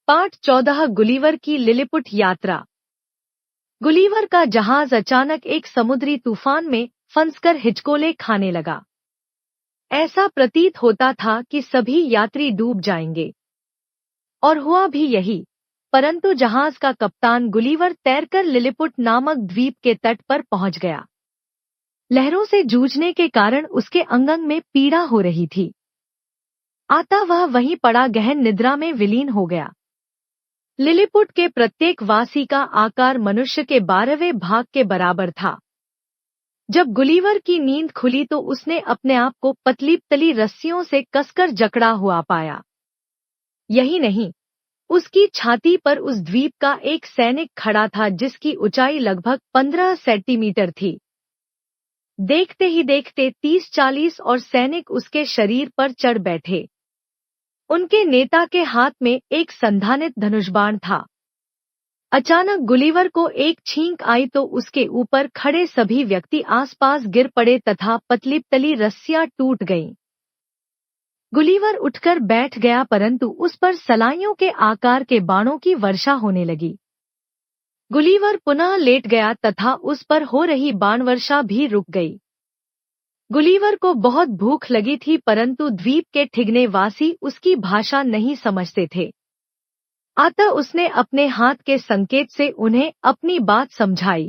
पाठ 14 गुलिवर की लिलिपुट यात्रा। गुलिवर का जहाज अचानक एक समुद्री तूफान में फंसकर हिचकोले खाने लगा। ऐसा प्रतीत होता था कि सभी यात्री डूब जाएंगे। और हुआ भी यही, परंतु जहाज का कप्तान गुलिवर तैरकर लिलिपुट नामक द्वीप के तट पर पहुंच गया। लहरों से जूझने के कारण उसके अंग में पीड़ा हो रही थी। आता वह वहीं पड़ा गहन निद्रा में विलीन हो गया। लिलिपुट के प्रत्येक वासी का आकार मनुष्य के 12वें भाग के बराबर था। जब गुलिवर की नींद खुली तो उसने अपने आप को पतली पतली रस्सियों से कसकर जकड़ा हुआ पाया। यही नहीं, उसकी छाती पर उस द्वीप का एक सैनिक खड़ा था जिसकी ऊंचाई लगभग 15 सेंटीमीटर थी। देखते ही देखते 30-40 और सैनिक उसके शरीर पर चढ़ बैठे। उनके नेता के हाथ में एक संधानित धनुषबाण था। अचानक गुलिवर को एक छींक आई तो उसके ऊपर खड़े सभी व्यक्ति आसपास गिर पड़े तथा पतली पतली रस्सियां टूट गईं। गुलिवर उठकर बैठ गया परंतु उस पर सलाइयों के आकार के बाणों की वर्षा होने लगी। गुलिवर पुनः लेट गया तथा उस पर हो रही बाण वर्षा भी रुक गई। गुलिवर को बहुत भूख लगी थी परंतु द्वीप के ठिगने वासी उसकी भाषा नहीं समझते थे। अतः उसने अपने हाथ के संकेत से उन्हें अपनी बात समझाई।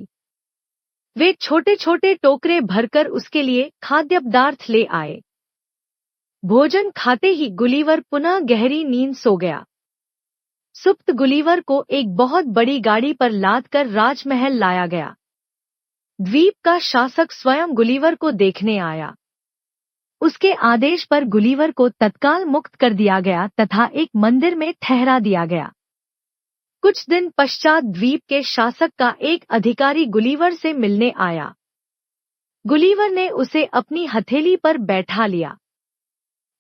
वे छोटे छोटे टोकरे भरकर उसके लिए खाद्य पदार्थ ले आए। भोजन खाते ही गुलिवर पुनः गहरी नींद सो गया। सुप्त गुलिवर को एक बहुत बड़ी गाड़ी पर लादकर राजमहल लाया गया। द्वीप का शासक स्वयं गुलिवर को देखने आया। उसके आदेश पर गुलिवर को तत्काल मुक्त कर दिया गया तथा एक मंदिर में ठहरा दिया गया। कुछ दिन पश्चात द्वीप के शासक का एक अधिकारी गुलिवर से मिलने आया। गुलिवर ने उसे अपनी हथेली पर बैठा लिया।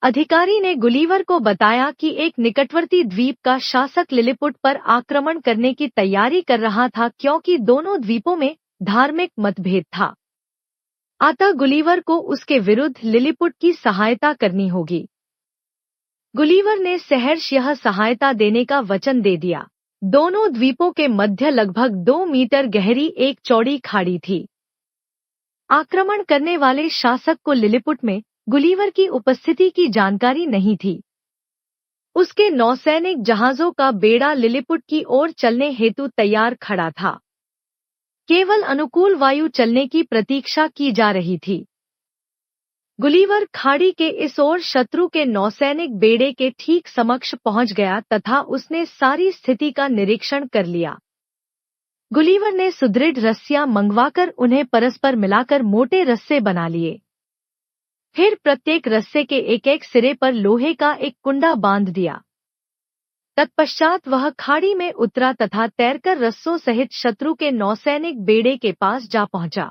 अधिकारी ने गुलिवर को बताया कि एक निकटवर्ती द्वीप का शासक लिलिपुट पर आक्रमण करने की तैयारी कर रहा था क्योंकि दोनों द्वीपों में धार्मिक मतभेद था। अतः गुलिवर को उसके विरुद्ध लिलिपुट की सहायता करनी होगी। गुलिवर ने सहर्ष यह सहायता देने का वचन दे दिया। दोनों द्वीपों के मध्य लगभग 2 मीटर गहरी एक चौड़ी खाड़ी थी। आक्रमण करने वाले शासक को लिलिपुट में गुलिवर की उपस्थिति की जानकारी नहीं थी। उसके नौसैनिक जहाजों का बेड़ा लिलिपुट की ओर चलने हेतु तैयार खड़ा था। केवल अनुकूल वायु चलने की प्रतीक्षा की जा रही थी। गुलिवर खाड़ी के इस ओर शत्रु के नौसैनिक बेड़े के ठीक समक्ष पहुंच गया तथा उसने सारी स्थिति का निरीक्षण कर लिया। गुलिवर ने सुदृढ़ रस्सियां मंगवाकर उन्हें परस्पर मिलाकर मोटे रस्से बना लिए। फिर प्रत्येक रस्से के एक एक सिरे पर लोहे का एक कुंडा बांध दिया। तत्पश्चात वह खाड़ी में उतरा तथा तैरकर रस्सों सहित शत्रु के नौसैनिक बेड़े के पास जा पहुंचा।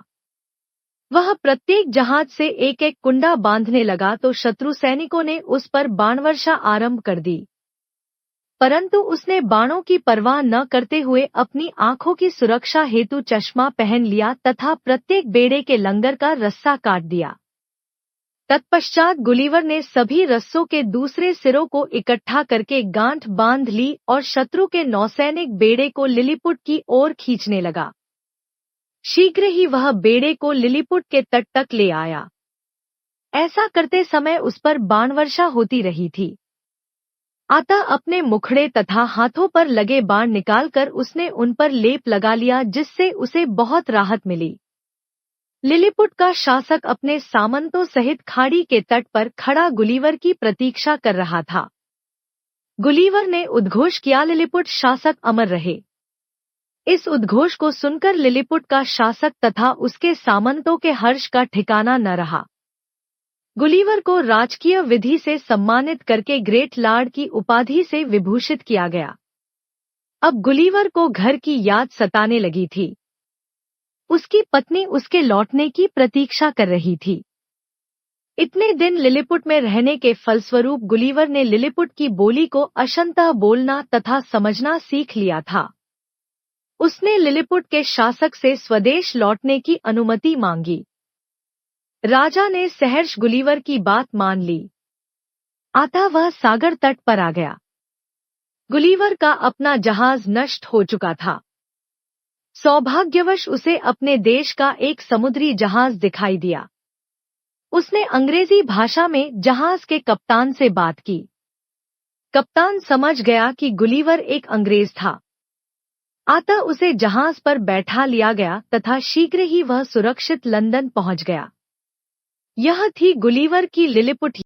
वह प्रत्येक जहाज से एक एक कुंडा बांधने लगा तो शत्रु सैनिकों ने उस पर बाणवर्षा आरंभ कर दी, परंतु उसने बाणों की परवाह न करते हुए अपनी आंखों की सुरक्षा हेतु चश्मा पहन लिया तथा प्रत्येक बेड़े के लंगर का रस्सा काट दिया। तत्पश्चात गुलिवर ने सभी रस्सों के दूसरे सिरों को इकट्ठा करके गांठ बांध ली और शत्रु के नौसैनिक बेड़े को लिलिपुट की ओर खींचने लगा। शीघ्र ही वह बेड़े को लिलिपुट के तट तक ले आया। ऐसा करते समय उस पर बाणवर्षा होती रही थी। अतः अपने मुखड़े तथा हाथों पर लगे बाण निकालकर उसने उन पर लेप लगा लिया जिससे उसे बहुत राहत मिली। लिलिपुट का शासक अपने सामंतों सहित खाड़ी के तट पर खड़ा गुलिवर की प्रतीक्षा कर रहा था। गुलिवर ने उद्घोष किया, लिलिपुट शासक अमर रहे। इस उद्घोष को सुनकर लिलिपुट का शासक तथा उसके सामंतों के हर्ष का ठिकाना न रहा। गुलिवर को राजकीय विधि से सम्मानित करके ग्रेट लॉर्ड की उपाधि से विभूषित किया गया। अब गुलिवर को घर की याद सताने लगी थी। उसकी पत्नी उसके लौटने की प्रतीक्षा कर रही थी। इतने दिन लिलिपुट में रहने के फलस्वरूप गुलिवर ने लिलिपुट की बोली को अंशतः बोलना तथा समझना सीख लिया था। उसने लिलिपुट के शासक से स्वदेश लौटने की अनुमति मांगी। राजा ने सहर्ष गुलिवर की बात मान ली। अतः वह सागर तट पर आ गया। गुलिवर का अपना जहाज नष्ट हो चुका था। सौभाग्यवश उसे अपने देश का एक समुद्री जहाज दिखाई दिया। उसने अंग्रेजी भाषा में जहाज के कप्तान से बात की। कप्तान समझ गया कि गुलिवर एक अंग्रेज था, अतः उसे जहाज पर बैठा लिया गया तथा शीघ्र ही वह सुरक्षित लंदन पहुंच गया। यह थी गुलिवर की लिलिपुट